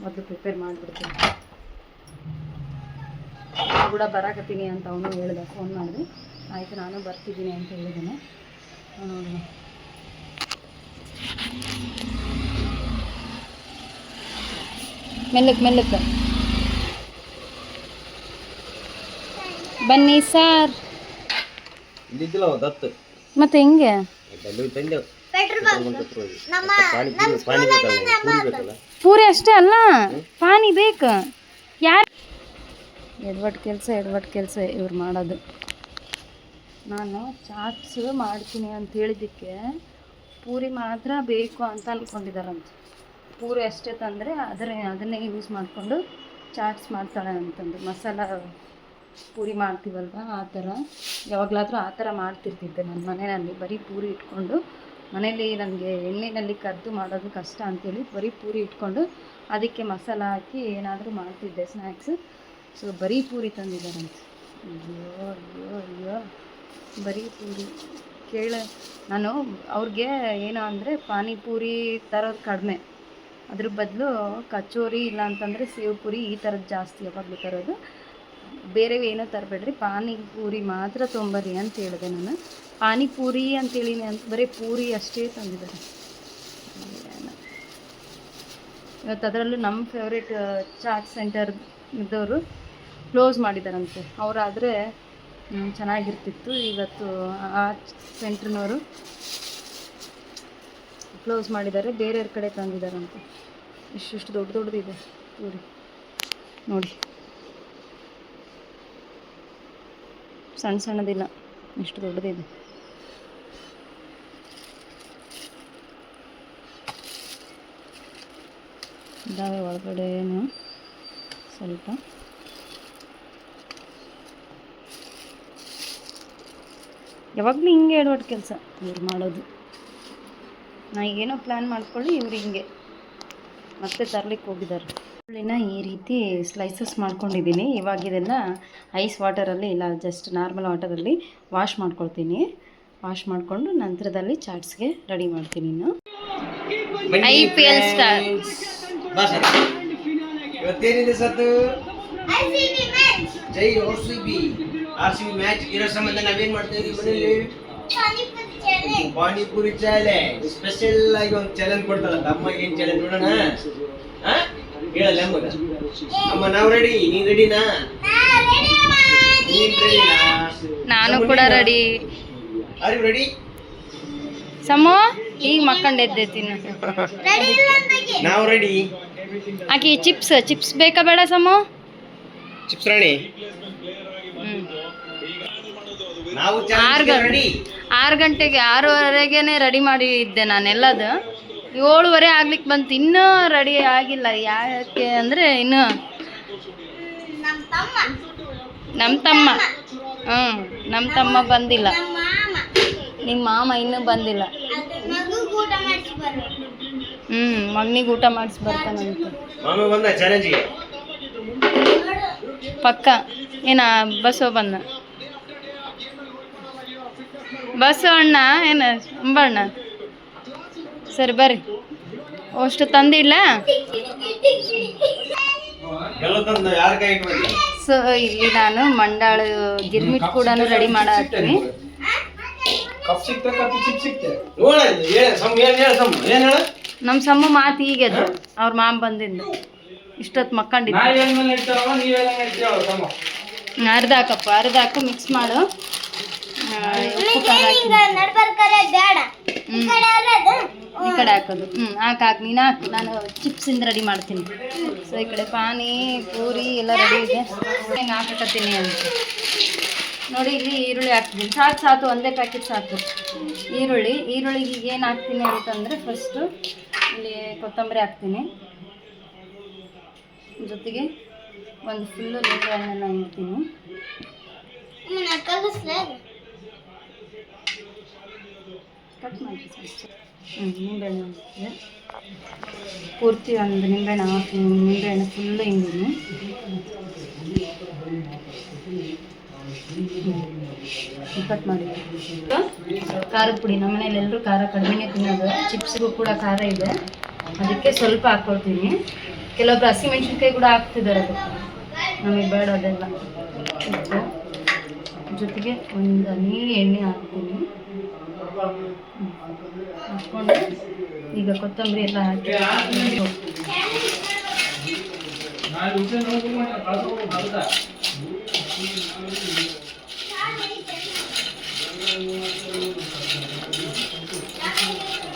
ಮೊದಲು ಪ್ರಿಪೇರ್ ಮಾಡಿಬಿಡ್ತೀನಿ. ಕೂಡ ಬರಾಕತ್ತೀನಿ ಅಂತ ಅವನು ಹೇಳಿದೆ, ಫೋನ್ ಮಾಡಿದೆ. ಆಯಿತು ನಾನು ಬರ್ತಿದ್ದೀನಿ ಅಂತ ಹೇಳಿದ್ದೇನೆ. ಮೆಲ್ಲಕ್ಕೆ ಬನ್ನಿ ಸಾರ್. ಮತ್ತೆ ಹೆಂಗೆ ಪೂರಿ ಅಷ್ಟೇ ಅಲ್ಲ, ಪಾನಿ ಬೇಕು. ಯಾರು ಎಡ್ವಟ್ ಕೆಲಸ ಇವ್ರು ಮಾಡೋದು. ನಾನು ಚಾಟ್ಸ್ ಮಾಡ್ತೀನಿ ಅಂತ ಹೇಳಿದ್ದಕ್ಕೆ ಪೂರಿ ಮಾತ್ರ ಬೇಕು ಅಂತ ಅಂದ್ಕೊಂಡಿದ್ದಾರಂತೆ. ಪೂರಿ ಅಷ್ಟೇ ತಂದರೆ ಅದನ್ನೇ ಯೂಸ್ ಮಾಡಿಕೊಂಡು ಚಾಟ್ಸ್ ಮಾಡ್ತಾಳೆ ಅಂತಂದು. ಮಸಾಲ ಪೂರಿ ಮಾಡ್ತೀವಲ್ವ ಆ ಥರ, ಯಾವಾಗಲಾದರೂ ಆ ಥರ ಮಾಡ್ತಿರ್ತಿದ್ದೆ ನನ್ನ ಮನೆಯಲ್ಲಿ. ಬರೀ ಪೂರಿ ಇಟ್ಕೊಂಡು ಮನೇಲಿ ನನಗೆ ಎಣ್ಣೆಯಲ್ಲಿ ಕರೆದು ಮಾಡೋದು ಕಷ್ಟ ಅಂಥೇಳಿ ಬರೀ ಪೂರಿ ಇಟ್ಕೊಂಡು ಅದಕ್ಕೆ ಮಸಾಲ ಹಾಕಿ ಏನಾದರೂ ಮಾಡ್ತಿದ್ದೆ ಸ್ನ್ಯಾಕ್ಸ್. ಸೊ ಬರೀ ಪೂರಿ ತಂದಿದ್ದಾರಂತೆ. ಅಯ್ಯೋ ಅಯ್ಯೋ ಅಯ್ಯೋ ಬರೀ ಪೂರಿ ನಾನು ಅವ್ರಿಗೆ ಏನು ಅಂದರೆ ಪಾನಿಪೂರಿ ತರೋದು ಕಡಿಮೆ, ಅದ್ರ ಬದಲು ಕಚೋರಿ ಇಲ್ಲ ಅಂತಂದರೆ ಸೇವ್ ಪೂರಿ ಈ ಥರದ್ದು ಜಾಸ್ತಿ ಯಾವಾಗಲೂ ತರೋದು. ಬೇರೆ ಏನೋ ತರಬೇಡ್ರಿ, ಪಾನಿಪೂರಿ ಮಾತ್ರ ತೊಂಬರ್ರಿ ಅಂತ ಹೇಳಿದೆ ನಾನು. ಪಾನಿಪೂರಿ ಅಂತೇಳಿನಿ ಅಂತ ಬರೀ ಪೂರಿ ಅಷ್ಟೇ ತಂದಿದ್ದಾರೆ ಇವತ್ತು. ಅದರಲ್ಲೂ ನಮ್ಮ ಫೇವ್ರೇಟ್ ಚಾಟ್ ಸೆಂಟರ್ ಇದ್ದವರು ಕ್ಲೋಸ್ ಮಾಡಿದಾರಂತೆ. ಅವರಾದರೆ ಚೆನ್ನಾಗಿರ್ತಿತ್ತು. ಇವತ್ತು ಆ ಸೆಂಟ್ರ್ನವರು ಕ್ಲೋಸ್ ಮಾಡಿದ್ದಾರೆ, ಬೇರೆಯವ್ರ ಕಡೆ ತಂದಿದ್ದಾರಂತೆ. ಇಷ್ಟು ದೊಡ್ಡದಿದೆ ಪೂರಿ ನೋಡಿ, ಸಣ್ಣದಿಲ್ಲ, ಇಷ್ಟು ದೊಡ್ಡದಿದೆ. ಇದಾವೆ ಒಳಗಡೆನು ಸ್ವಲ್ಪ. ಯಾವಾಗಲೂ ಹಿಂಗೆ ಎಡವಟ್ಟು ಕೆಲಸ ಇವ್ರು ಮಾಡೋದು. ನಾ ಏನೋ ಪ್ಲ್ಯಾನ್ ಮಾಡ್ಕೊಳ್ಳಿ, ಇವ್ರು ಹಿಂಗೆ ಮತ್ತೆ ತರ್ಲಿಕ್ಕೆ ಹೋಗಿದ್ದಾರೆ. ಹುಳಿನ ಈ ರೀತಿ ಸ್ಲೈಸಸ್ ಮಾಡ್ಕೊಂಡಿದ್ದೀನಿ. ಇವಾಗ ಇದನ್ನು ಐಸ್ ವಾಟರಲ್ಲಿ ಇಲ್ಲ ಜಸ್ಟ್ ನಾರ್ಮಲ್ ವಾಟರಲ್ಲಿ ವಾಶ್ ಮಾಡ್ಕೊಳ್ತೀನಿ. ವಾಶ್ ಮಾಡಿಕೊಂಡು ನಂತರದಲ್ಲಿ ಚಾಟ್ಸ್ಗೆ ರೆಡಿ ಮಾಡ್ತೀನಿ. ಇನ್ನು IPL ಸ್ಟಾರ್ ಇವತ್ತೇನಿದೆ ಸತ್ತು ಜೈ RCB ಮ್ಯಾಚ್ ಇರೋ ಸಂಬಂಧ ನಾವೇನ್ ಮಾಡ್ತಾ ಇದೀವಿ ಮನೆಯಲ್ಲಿ ಪಾನಿಪುರಿ ಚಾಲೆಂಜ್. ಸ್ಪೆಷಲ್ ಆಗಿ ಒಂದು ಚಾಲೆಂಜ್ ಕೊಡ್ತಾಳಂತ ಅಮ್ಮ. ಏನ್ ಚಾಲೆಂಜ್ ನೋಡೋಣ? ಹೇಳಲ್ಲ ಅಮ್ಮ. ನಾವು ರೆಡಿ, ನೀನ್ ರೆಡಿನಾ? ನೀನ್ ರೆಡಿನಾ? ನಾನು ಕೂಡ ರೆಡಿ. Are you ready? ಸಮೋ ಈಗ ಮಕ್ಕಂಡು ಎದ್ದೇತೀನಿ. ನಾವು ರೆಡಿ. ಆಕಿ ಚಿಪ್ಸ್ ಬೇಕಾ ಬೇಡ ಸಮೋ? ಚಿಪ್ಸ್ ರಾಣಿ. ನಾವು 6 ಗಂಟೆಗೆ 6:30ಗೆ ರೆಡಿ ಮಾಡಿ ಇದ್ದೆ ನಾನೆಲ್ಲದು. 7:30 ಆಗ್ಲಿಕ್ಕೆ ಬಂತು, ಇನ್ನೂ ರೆಡಿ ಆಗಿಲ್ಲ. ಯಾಕೆ ಅಂದರೆ ಇನ್ನು ನಮ್ಮ ತಮ್ಮ ಬಂದಿಲ್ಲ, ನಿಮ್ಮ ಮಾಮ ಇನ್ನೂ ಬಂದಿಲ್ಲ. ಮಗನಿಗೆ ಊಟ ಮಾಡಿಸಿ ಬರ್ತಾನಂತೆ ಪಕ್ಕ. ಏನ ಬಸವಣ್ಣ ಏನ ಅಂಬಣ್ಣ? ಸರಿ ಬರ್ರಿ, ಅಷ್ಟು ತಂದಿಡ್ಲ. ಸೊ ಇಲ್ಲಿ ನಾನು ಮಂಡಾಳ ಗಿರ್ಮಿಟ್ ಕೂಡ ರೆಡಿ ಮಾಡತ್ತೀನಿ. ನಮ್ಮ ಸಮ್ಮ ಮಾತು ಈಗೆದ್ದು ಅವ್ರ ಮಾಮ ಬಂದಿದ್ದು ಇಷ್ಟೊತ್ತು ಮಕ್ಕಂಡಿದ್ದು. ಅರ್ಧ ಹಾಕು, ಮಿಕ್ಸ್ ಮಾಡು. ಉಪ್ಪು ಖಾರ ಈ ಕಡೆ ಹಾಕೋದು. ಹಾಕು ನೀನು ಹಾಕು, ನಾನು ಚಿಪ್ಸಿಂದ ರೆಡಿ ಮಾಡ್ತೀನಿ. ಸೊ ಈ ಕಡೆ ಪಾನಿ ಪೂರಿ ಎಲ್ಲ ರೆಡಿ ಇದೆ. ಹೆಂಗೆ ಹಾಕಕತ್ತೀನಿ ಅಂತ ನೋಡಿ. ಇಲ್ಲಿ ಈರುಳ್ಳಿ ಹಾಕ್ತೀನಿ. ಸಾಕು, ಒಂದೇ ಪ್ಯಾಕೆಟ್ ಸಾಕು. ಈರುಳ್ಳಿಗೆ ಏನು ಹಾಕ್ತೀನಿ ಅಂತಂದರೆ ಫಸ್ಟು ಇಲ್ಲಿ ಕೊತ್ತಂಬರಿ ಹಾಕ್ತೀನಿ, ಜೊತೆಗೆ ಒಂದು ಫುಲ್ಲು ನಿಂಬೆಹಣ್ಣನ್ನು ಹಿಂಡ್ತೀನಿ. ಕಟ್ ಮಾಡಿ ನಿಂಬೆಹಣ್ಣು ಹಾಕ್ತೀನಿ. ಪೂರ್ತಿ ಒಂದು ನಿಂಬೆಹಣ್ಣು ಹಾಕ್ತೀನಿ. ನಿಂಬೆಹಣ್ಣು ಫುಲ್ಲು ಹಿಂಡಿನಿ. ಕಟ್ ಮಾಡಿ. ಖಾರದ ಪುಡಿ, ನಮ್ಮ ಮನೇಲಿ ಎಲ್ಲರೂ ಖಾರ ಕಡಿಮೆನೇ ತಿನ್ನೋದು. ಚಿಪ್ಸ್ಗೂ ಕೂಡ ಖಾರ ಇದೆ, ಅದಕ್ಕೆ ಸ್ವಲ್ಪ ಹಾಕ್ಕೊಳ್ತೀನಿ. ಕೆಲವೊಬ್ರು ಹಸಿಮೆಣ್ಸಿನ್ಕಾಯಿ ಕೂಡ ಹಾಕ್ತಿದ್ದಾರೆ, ಅದಕ್ಕೆ ನಮಗೆ ಬೇಡ ಅದೆಲ್ಲ. ಉಪ್ಪು ಜೊತೆಗೆ ಒಂದು ಹನಿ ಎಣ್ಣೆ ಹಾಕ್ತೀನಿ. ಹಾಕ್ಕೊಂಡು ಈಗ ಕೊತ್ತಂಬರಿ ಎಲ್ಲ ಹಾಕಿ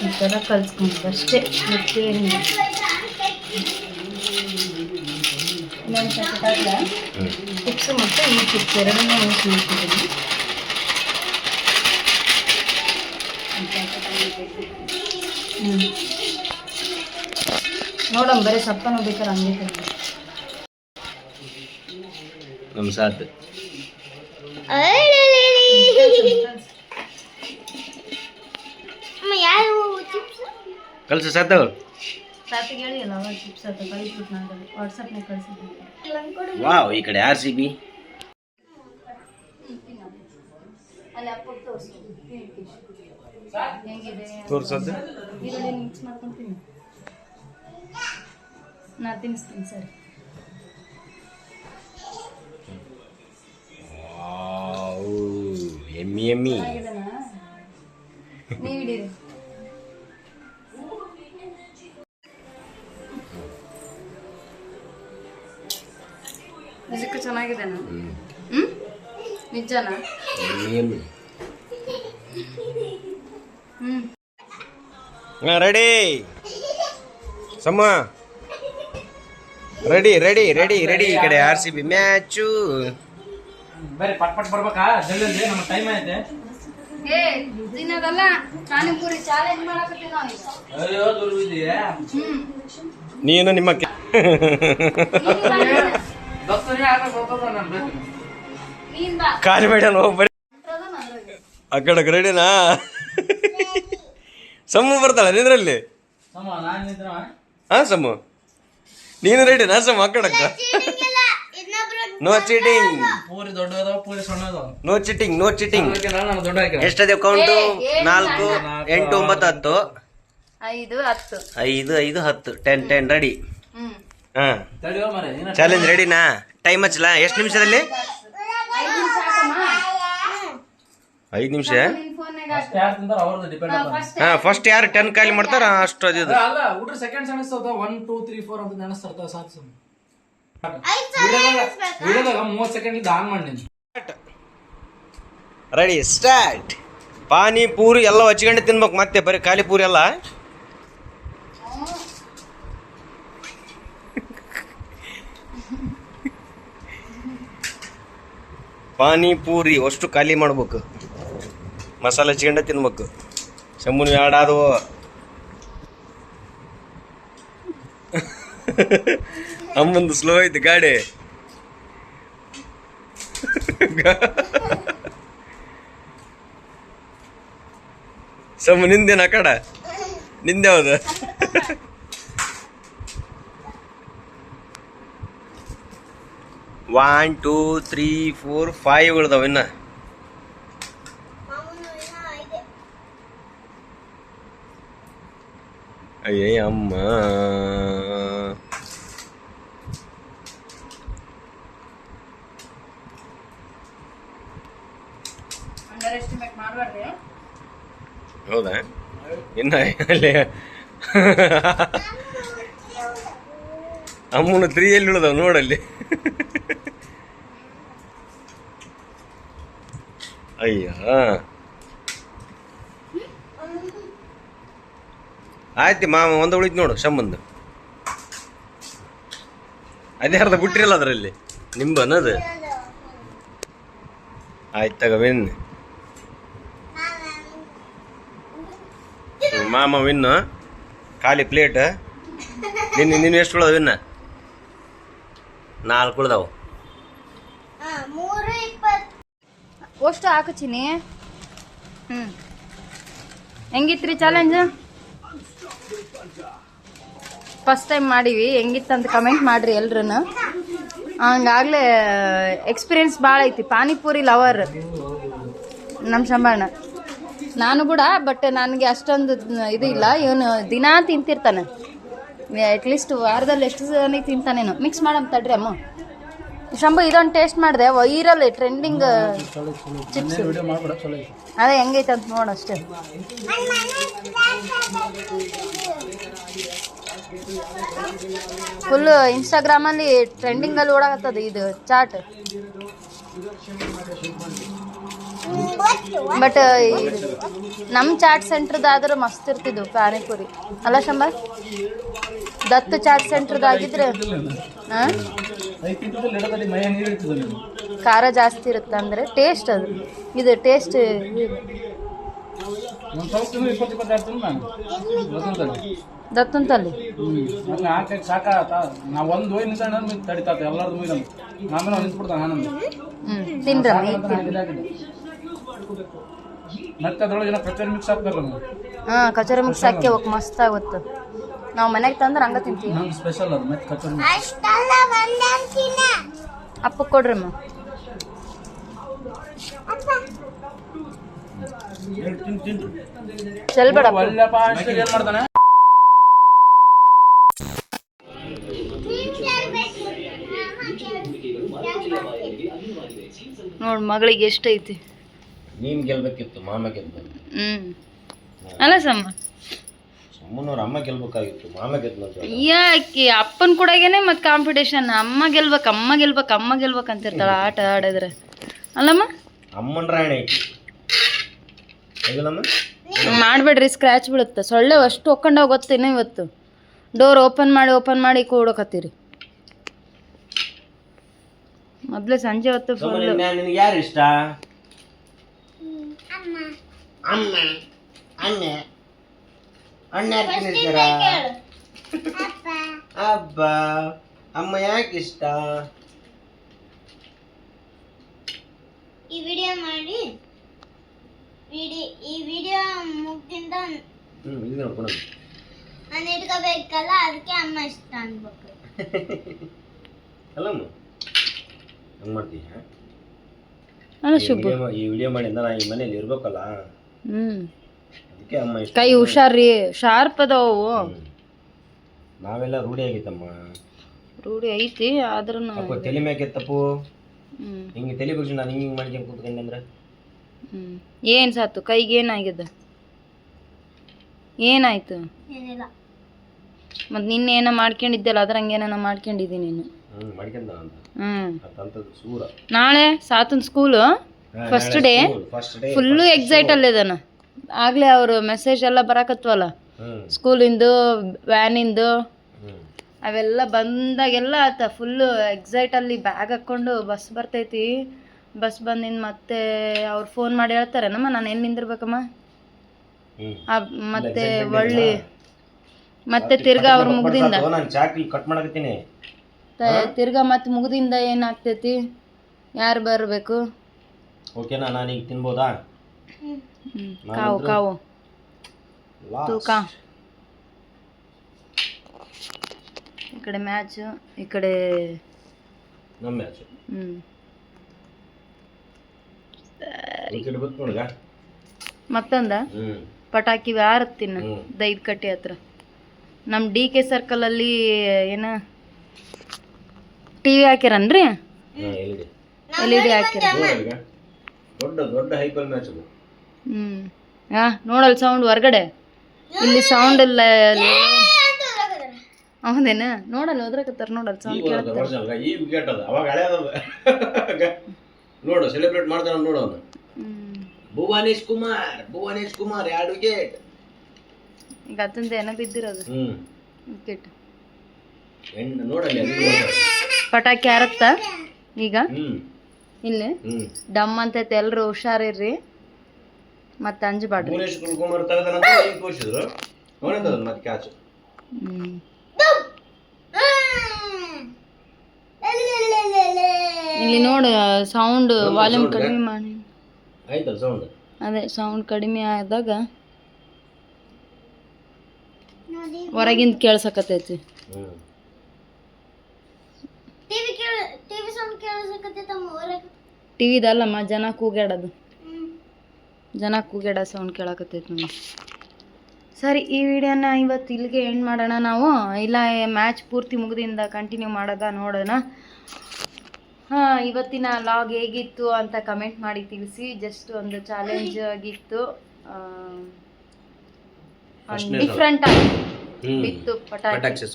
ಈ ಥರ ಕಲಿಸ್ಕೊಂಡು ಅಷ್ಟೇ. ಮತ್ತೆ ಇನ್ನೊಂದು ಪ್ಯಾಕೆಟ್ ಚಿಪ್ಸು ಮತ್ತು ಈ ಚಿಪ್ಸ್ ಎರಡನ್ನೂ ಯೂಸ್ ಮಾಡ್ತಿದ್ದೀನಿ. ನೋಡೋಣ, ಬರೀ ಸಪ್ಪನೂ ಬೇಕಾದ್ರೆ ಹಂಗೆ ನಮ್ಮ ಸಾತ್ ಕಲ್ಸು ಸಾತು ಸಾತಿಗೆ ಹೇಳಿ ಅಲ್ಲ, ಅವಾಗ ಚಿಪ್ಸ್ ಆತ ಕಳಿಸ್ಬಿಟ್ಟು ನಾನು ವಾಟ್ಸಪ್ನಾಗ ಕಳಿಸಿದ್ದೀನಿ. ವಾವ್, ಈ ಕಡೆ RCB ಅಲ್ಲಿ ಅಪ್ಪಗೆ ತೋರಿಸು ಹೆಂಗಿದೆ ತೋರ್ಸೋದು ಈರುಳ್ಳಿ ಮಿಕ್ಸ್ ಮಾಡ್ಕೊಂಡು ತಿನ್ನು. ನಾ ತಿನ್ನಿಸ್ತೀನಿ ಸರಿ. ಎಮ್ಮಿ ಎಮ್ಮಿ ನೀವು ಹಿಡೀರಿ. ನಿಜಕ್ಕೂ ಚೆನ್ನಾಗಿದೆನಾ? ನಿಜನಾ? ಎಮ್ಮಿ ರೆಡಿ ಸಮ್ಮ ರೆಡಿ ರೆಡಿ ರೆಡಿ ರೆಡಿ ಈ ಕಡೆ RCB ಮ್ಯಾಚು. ಬರೀ ಪಟ್ ಪಟ್ ಬರ್ಬೇಕಾ? ಜಲ್ದಿ ನಮ್ಮ ಟೈಮ್ ಐತೆ. ಏ ತಿನ್ನೋದಲ್ಲ, ಪಾನಿಪುರಿ ಚಾಲೆಂಜ್ ಮಾಡಕತ್ತೀವಿ ನಾವು ಈಗ. ಅಯ್ಯೋ ದುರ್ವಿದ್ಯೆ. ನೀನು ನಿಮ್ಮ ಕಾಲಿ ಬೇಡ ಹೋಗ್ಬರಿ ಆ ಕಡೆ ರೆಡಿನಾ? ಸಮ್ಮು ಬರ್ತಾಳ ನಿಂದ್ರಲ್ಲಿ? ಹಾ ಸಮ್ಮು ನೀನು ರೆಡಿನಾ? ಸಮ್ಮು ಆ ಕಡಕ್ಕ ನೋ ಚೀಟಿಂಗ್, ಪೂರಿ ದೊಡ್ಡದ ಪೂರಿ ಸಣ್ಣದ. No cheating, no cheating. ನಾನು ದೊಡ್ಡ ಹಾಕಿರ ಎಷ್ಟದೇ ಕೌಂಟು? 4 8 9 10 5 10 5 5 10 10 10 ರೆಡಿ. ಹಾ ತಡಿಯೋ ಮಾರೆ. ಚಾಲೆಂಜ್ ರೆಡಿನಾ? ಟೈಮ್ ಹಚ್ಚಲ? ಎಷ್ಟು ನಿಮಿಷದಲ್ಲಿ? 5 ನಿಮಿಷ. ಯಾರು ತಿಂತಾರ ಅವ್ರದ್ದು ಡಿಪೆಂಡ್ ಆಗ್ತದೆ. ಹಾ ಫಸ್ಟ್ ಯಾರು 10 ಕಾಲಿ ಮಾಡ್ತಾರ ಅಷ್ಟು ಅದು. ಅಲ್ಲ ಊಟ ಸೆಕೆಂಡ್ಸ್ ಅನಿಸ್ತದ 1 2 3 4 ಅಂತ ನೆನಸ್ತಾರ ಸಾಕು. ವಿಡಿಯೋದಾಗ 30 ಸೆಕೆಂಡ್ ಇದ್ದು ಆನ್ ಮಾಡಿ. Ready start. ಪಾನಿಪೂರಿ ಎಲ್ಲ ಹಚ್ಕೊಂಡು ತಿನ್ಬೇಕು, ಮತ್ತೆ ಬರೀ ಖಾಲಿ ಪೂರಿ ಎಲ್ಲ. ಪಾನಿಪೂರಿ ಅಷ್ಟು ಖಾಲಿ ಮಾಡ್ಬೇಕು, ಮಸಾಲೆ ಹಚ್ಕೊಂಡೆ ತಿನ್ಬೇಕು. ಶಂಭುನು ಆಡಾದವು. ಅಮ್ಮಂದು ಸ್ಲೋ ಐತಿ ಗಾಡಿ. ಶಂಭು ನಿಂದೇನ ಆ ಕಡೆ? ನಿಂದೆ ಹೌದು. ಒನ್ 2 3 4 5 ಉಳ್ದಾವ ಇನ್ನ. ಅಯ್ಯೇ ಅಮ್ಮ, ಅಂಡರ್ ಎಸ್ಟಿಮೇಟ್ ಮಾಡಬೇಡ್ರಿ. ಹೌದಾ? ಇನ್ನ ಅಲ್ಲಿ ಅಮ್ಮನ 3 ಎಲ್ಲಿ ಉಳ್ದಾವ ನೋಡಲ್ಲಿ. ಅಯ್ಯ ಆಯ್ತು ಮಾಮ, ಒಂದು ಉಳಿತು ನೋಡು ಶಂಬಂದು. ಅದೇ ಅರ್ಧ ಬಿಟ್ಟಿರಲ್ಲ ಅದರಲ್ಲಿ ನಿಂಬ ಅನ್ನೋದು. ಆಯ್ತು ತಗ ವಿನ್. ಮಾಮ ವಿನ್ನು, ಖಾಲಿ ಪ್ಲೇಟ್. ನೀನು ಎಷ್ಟು ಉಳ್ದಾವ ವಿನ್ನ? 4 ಉಳ್ದಾವು. ಅಷ್ಟು ಹಾಕಚಿನಿ. ಹೆಂಗಿತ್ರಿ ಚಾಲೆಂಜ್? ಫಸ್ಟ್ ಟೈಮ್ ಮಾಡೀವಿ, ಹೆಂಗಿತ್ತಂತ ಕಮೆಂಟ್ ಮಾಡ್ರಿ ಎಲ್ರೂ. ಹಂಗಾಗ್ಲೇ ಎಕ್ಸ್ಪೀರಿಯನ್ಸ್ ಭಾಳ ಐತಿ. ಪಾನಿಪುರಿ ಲವರ್ ನಮ್ಮ ಶಂಬಣ್ಣ. ನಾನು ಕೂಡ, ಬಟ್ ನನಗೆ ಅಷ್ಟೊಂದು ಇದು ಇಲ್ಲ. ಇವನು ದಿನಾ ತಿಂತಿರ್ತಾನೆ, ಅಟ್ಲೀಸ್ಟ್ ವಾರದಲ್ಲಿ ಎಷ್ಟು ಜನ ತಿಂತಾನೇನು. ಮಿಕ್ಸ್ ಮಾಡಮ್ ತಡ್ರಿ ಅಮ್ಮ. ಶಂಭು ಇದೊಂದು ಟೇಸ್ಟ್ ಮಾಡಿದೆ, ವೈರಲ್ ಟ್ರೆಂಡಿಂಗ್ ಚಿಪ್ಸ್. ಅದೇ ಹೆಂಗೈತೆ ಅಂತ ನೋಡಷ್ಟೇ. ಫುಲ್ ಇನ್ಸ್ಟಾಗ್ರಾಮಲ್ಲಿ ಟ್ರೆಂಡಿಂಗಲ್ಲಿ ಓಡಾಕತ್ತದ ಇದು ಚಾಟ್. ಬಟ್ ನಮ್ಮ ಚಾಟ್ ಸೆಂಟ್ರದಾದ್ರೆ ಮಸ್ತ್ ಇರ್ತಿದ್ವು ಪಾನಿಪುರಿ ಅಲ್ಲ ಶಂಭ? ದತ್ತು ಚಾಟ್ ಸೆಂಟ್ರದಾಗಿದ್ರೆ ಖಾರ ಜಾಸ್ತಿ ಇರುತ್ತೆ, ಅಂದರೆ ಟೇಸ್ಟ್ ಅದು. ಇದು ಟೇಸ್ಟ್ ದತ್ತಂತಲ್ಲಿ ಹಾಂ ಕಚೋರಿ ಮಿಕ್ಸ್ ಹಾಕಿ ಹೋಗಿ ಮಸ್ತ್ ಆಗುತ್ತೆ. ನಾವು ಮನೆಗೆ ತಂದ್ರೆ ಹಂಗ ತಿಂತೀವಿ. ಅಪ್ಪ ಕೊಡ್ರಮ್ಮ. ಚೆಲ್ಬೇಡ ಒಲ್ಲಪ್ಪ ಅಷ್ಟೇ ಏನ್ ಮಾಡ್ತಾನೆ ನೋಡ್ ಮಗಳಿಗೆ ಎಷ್ಟೈತಿ. ನೀನ್ ಗೆಲ್ಬೇಕಿತ್ತು, ಮಾಮ ಗೆದ್ದು. ಅಲ್ಲ ಸಮ್ಮ ಸುಮ್ಮನವ್ರ ಅಮ್ಮ ಗೆಲ್ಬೇಕಾಗಿತ್ತು, ಮಾಮ ಗೆದ್ದು. ಯಾಕೆ ಅಪ್ಪನ ಕೂಡಗೇನೆ ಮತ್ತೆ ಕಾಂಪಿಟೇಷನ್. ಅಮ್ಮ ಗೆಲ್ಬೇಕು ಅಂತಿರ್ತಾಳ ಆಟ ಆಡಿದ್ರೆ. ಅಲ್ಲಮ್ಮ ಅಮ್ಮನ ರಾಯಣ ಐತಿ ಮಾಡ್ಬೇಡ್ರಿ, ಸ್ಕ್ರ್ಯಾಚ್ ಬೀಳುತ್ತೆ. ಸೊಳ್ಳೆ ಅಷ್ಟು ಒಕ್ಕೊಂಡಾಗ ಗೊತ್ತೇನೋ ಇವತ್ತು. ಡೋರ್ ಓಪನ್ ಮಾಡಿ ಕೂಡಕತ್ತೀರಿ. ಮೊದ್ಲೇ ಸಂಜೆ ಹೊತ್ತು ಫುಲ್. ನಿನಗೆ ಯಾರು ಇಷ್ಟ? ಅಮ್ಮ ಅಣ್ಣ ಯಾಕೆ ಅಬ್ಬ ಅಮ್ಮ ಯಾಕೆ ಇಷ್ಟ? ಈ ವಿಡಿಯೋ ಮಾಡಿ ಈ ವಿಡಿಯೋ ಮುಗಿದಿಂದ ನಾನು ಇಟ್ಕೋಬೇಕಲ್ಲ, ಅದಕ್ಕೆ ಅಮ್ಮ ಇಷ್ಟ ಅನ್ಬೇಕು. ಅಲ್ಲಮ್ಮ ಹಂಗೆ ಮಾಡ್ತೀಯ? ಈ ವಿಡಿಯೋ ಮಾಡಿಂದ ನಾ ಈ ಮನೇಲಿ ಇರ್ಬೇಕಲ್ಲ, ಅದಕ್ಕೆ ಅಮ್ಮ ಇಷ್ಟ. ಕೈ ಹುಷಾರ್ರಿ, ಶಾರ್ಪ್ ಅದಾವು. ನಾವೆಲ್ಲ ರೂಢಿ ಆಗೈತಮ್ಮ. ರೂಢಿ ಐತಿ ಆದ್ರೂ ತಲೆ ಮ್ಯಾಕೆ ತಪ್ಪು. ಹಿಂಗೆ ತಲೆ ಬಗ್ಗೆ ನಾನು ಹಿಂಗೆ ಮಾಡ್ಕೊಂಡು ಕೂತ್ಕೊಂಡ್ರೆ ಏನ್ ಸಾತು? ಕೈಗೆ ಏನಾಗ್ಯದ? ಏನಾಯ್ತು? ಏನಿಲ್ಲ. ಮತ್ ನಿನ್ನೆ ಏನೋ ಮಾಡ್ಕೊಂಡಿದ್ದಲ್ಲ, ಅದ್ರಂಗೆ ಏನೋ ಮಾಡ್ಕೊಂಡಿದ್ದೀನಿ ನೀನು. ನಾಳೆ ಸಾತನ್ school first day. Full excite ಅಲ್ಲಿದಾನ. ಆಗ್ಲೇ ಅವರು ಮೆಸೇಜ್ ಎಲ್ಲ ಬರಾಕತ್ವಲ್ಲ ಸ್ಕೂಲಿಂದು, ವ್ಯಾನಿಂದು, ಅವೆಲ್ಲ ಬಂದಾಗೆಲ್ಲ ಆತ ಫುಲ್ಲು ಎಕ್ಸೈಟ್ ಅಲ್ಲಿ. ಬ್ಯಾಗ್ ಹಾಕ್ಕೊಂಡು ಬಸ್ ಬರ್ತೈತಿ. ಬಸ್ ಬಂದಿನ ಮತ್ತೆ ಅವ್ರು ಫೋನ್ ಮಾಡಿ ಹೇಳ್ತಾರೇನಮ್ಮ ನಾನು ಎಲ್ಲಿ ನಿಂದಿರ್ಬೇಕಮ್ಮ. ಮತ್ತೆ ಒಳ್ಳಿ ಮತ್ತೆ ತಿರ್ಗಾ ಅವ್ರ ಮುಗ್ದಿಂದ ತಿರ್ಗಾ ಮತ್ತೆ ಮುಗ್ದಿಂದ ಏನಾಗ್ತೈತಿ, ಯಾರು ಬರಬೇಕು? ಓಕೆನಾ? ನಾನೀಗ ತಿನ್ಬೋದಾ? ಕಾವು ತೂಕ. ಈ ಕಡೆ ಮ್ಯಾಚ್, ಈ ಕಡೆ ನಮ್ಮ ಮ್ಯಾಚ್. ಮತ್ತೊಂದ ಪಟಾಕಿ ಹಾರತ್ತಿನ ದೈದ್ ಕಟ್ಟಿ ಹತ್ರ ನಮ್ಮ DK ಸರ್ಕಲ್ ಅಲ್ಲಿ ಏನ ಟಿವಿ ಹಾಕ್ಯಾರನ್ರಿ? LED ಹಾಕ್ಯಾರ. ದೊಡ್ಡ ಹೈಪರ್ ಮ್ಯಾಚ್. ನೋಡಲ್ ಸೌಂಡ್ ಹೊರಗಡೆ, ಇಲ್ಲಿ ಸೌಂಡ್ ಇಲ್ಲ. ಹೌದೇನ? ನೋಡಲ್ಲ ಹೋದ್ರಕತ್ತಾರ, ನೋಡಲ್ ಸೌಂಡ್ ಕೇಳತ್ತ. ಈ ವಿಕೆಟ್ ಅದ ಅವಾಗ ಹಳೆಯದ ನೋಡು, ಸೆಲೆಬ್ರೇಟ್ ಮಾಡ್ತಾನ ನೋಡು ಅವನು. ಭುವನೇಶ್ ಕುಮಾರ್ 2 ವಿಕೆಟ್. ಈಗ ಅತ್ತಂದ ಏನೋ ಬಿದ್ದಿರೋದು ವಿಕೆಟ್. ನೋಡಲ್ಲ ಪಟಾಕಿ ಹಾರತ್ತ ಈಗ. ಇಲ್ಲಿ ಡಮ್ ಅಂತೈತೆ, ಎಲ್ರು ಹುಷಾರಿರ್ರಿ, ಮತ್ತೆ ಅಂಜಬಾಡ್ರಿ. ಭುವನೇಶ್ ಕುಮಾರ್ ತೆಗೆದ ತೋರಿಸಿದ್ರು, ಅವನೇ ಮತ್ತೆ ಕ್ಯಾಚ್. ಇಲ್ಲಿ ನೋಡು, ಸೌಂಡ್ ವಾಲ್ಯೂಮ್ ಕಡಿಮೆ ಮಾಡಿ. ಆಯ್ತಲ್ಲ ಸೌಂಡ್? ಅದೇ ಸೌಂಡ್ ಕಡಿಮೆ ಆದಾಗ ಹೊರಗಿಂದ ಕೇಳ್ಸಕತ್ತೈತಿ. ಟಿವಿದಲ್ಲಮ್ಮ, ಜನ ಕೂಗಾಡೋದು, ಜನ ಕೂಗಾಡ ಸೌಂಡ್ ಕೇಳಕತ್ತೈತಿ ನಮಗೆ. ಸರಿ, ಈ ವಿಡಿಯೋನ ಇವತ್ತು ಇಲ್ಲಿಗೆ ಎಂಡ್ ಮಾಡೋಣ ನಾವು. ಇಲ್ಲ ಮ್ಯಾಚ್ ಪೂರ್ತಿ ಮುಗಿದಿಂದ ಕಂಟಿನ್ಯೂ ಮಾಡೋದ ನೋಡೋಣ. ಇವತ್ತಿನ ಲಾಗ್ ಹೇಗಿತ್ತು ಅಂತ ಕಮೆಂಟ್ ಮಾಡಿ ತಿಳಿಸಿ. ಜಸ್ಟ್ ಒಂದು ಚಾಲೆಂಜ್ ಆಗಿತ್ತು, ಡಿಫ್ರೆಂಟ್ ಆಗಿತ್ತು. ಪಟಾಕಿ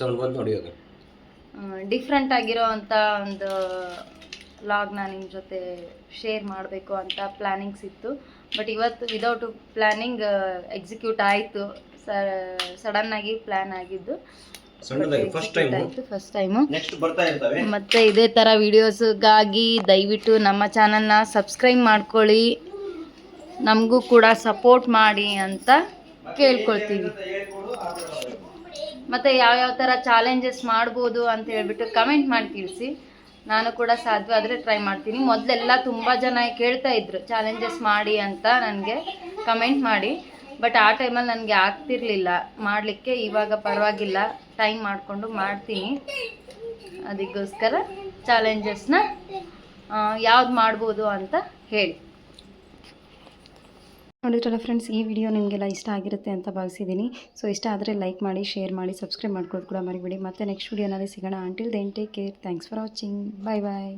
ಡಿಫ್ರೆಂಟ್ ಆಗಿರೋ ಅಂತ ಒಂದು ಲಾಗ್ನ ನಿಮ್ಮ ಜೊತೆ ಶೇರ್ ಮಾಡಬೇಕು ಅಂತ ಪ್ಲ್ಯಾನಿಂಗ್ಸ್ ಇತ್ತು. ಬಟ್ ಇವತ್ತು ವಿದೌಟ್ ಪ್ಲ್ಯಾನಿಂಗ್ ಎಕ್ಸಿಕ್ಯೂಟ್ ಆಯಿತು. ಸಡನ್ನಾಗಿ ಪ್ಲ್ಯಾನ್ ಆಗಿದ್ದು ಫಸ್ಟ್ ಟೈಮು. ಮತ್ತೆ ಇದೇ ಥರ ವಿಡಿಯೋಸ್ಗಾಗಿ ದಯವಿಟ್ಟು ನಮ್ಮ ಚಾನಲ್ನ ಸಬ್ಸ್ಕ್ರೈಬ್ ಮಾಡ್ಕೊಳ್ಳಿ, ನಮಗೂ ಕೂಡ ಸಪೋರ್ಟ್ ಮಾಡಿ ಅಂತ ಕೇಳ್ಕೊಳ್ತೀವಿ. ಮತ್ತು ಯಾವ್ಯಾವ ಥರ ಚಾಲೆಂಜಸ್ ಮಾಡ್ಬೋದು ಅಂತ ಹೇಳ್ಬಿಟ್ಟು ಕಮೆಂಟ್ ಮಾಡಿ ತಿಳಿಸಿ. ನಾನು ಕೂಡ ಸಾಧ್ಯವಾದರೆ ಟ್ರೈ ಮಾಡ್ತೀನಿ. ಮೊದಲೆಲ್ಲ ತುಂಬ ಜನ ಕೇಳ್ತಾ ಇದ್ರು ಚಾಲೆಂಜಸ್ ಮಾಡಿ ಅಂತ ನನಗೆ ಕಮೆಂಟ್ ಮಾಡಿ. ಬಟ್ ಆ ಟೈಮಲ್ಲಿ ನನಗೆ ಆಗ್ತಿರ್ಲಿಲ್ಲ ಮಾಡಲಿಕ್ಕೆ. ಇವಾಗ ಪರವಾಗಿಲ್ಲ, ಟೈಮ್ ಮಾಡಿಕೊಂಡು ಮಾಡ್ತೀನಿ. ಅದಕ್ಕೋಸ್ಕರ ಚಾಲೆಂಜಸ್ನ ಯಾವ್ದು ಮಾಡ್ಬೋದು ಅಂತ ಹೇಳಿ. ನೋಡಿದ್ರಲ್ಲ ಫ್ರೆಂಡ್ಸ್, ಈ ವಿಡಿಯೋ ನಿಮಗೆಲ್ಲ ಇಷ್ಟ ಆಗಿರುತ್ತೆ ಅಂತ ಭಾವಿಸಿದ್ದೀನಿ. ಸೊ ಇಷ್ಟ ಆದರೆ ಲೈಕ್ ಮಾಡಿ, ಶೇರ್ ಮಾಡಿ, ಸಬ್ಸ್ಕ್ರೈಬ್ ಮಾಡ್ಕೊಳ್ಳೋದು ಕೂಡ ಮರಿಬೇಡಿ. ಮತ್ತೆ ನೆಕ್ಸ್ಟ್ ವಿಡಿಯೋನಲ್ಲಿ ಸಿಗೋಣ. Until then take care. Thanks for watching. Bye bye.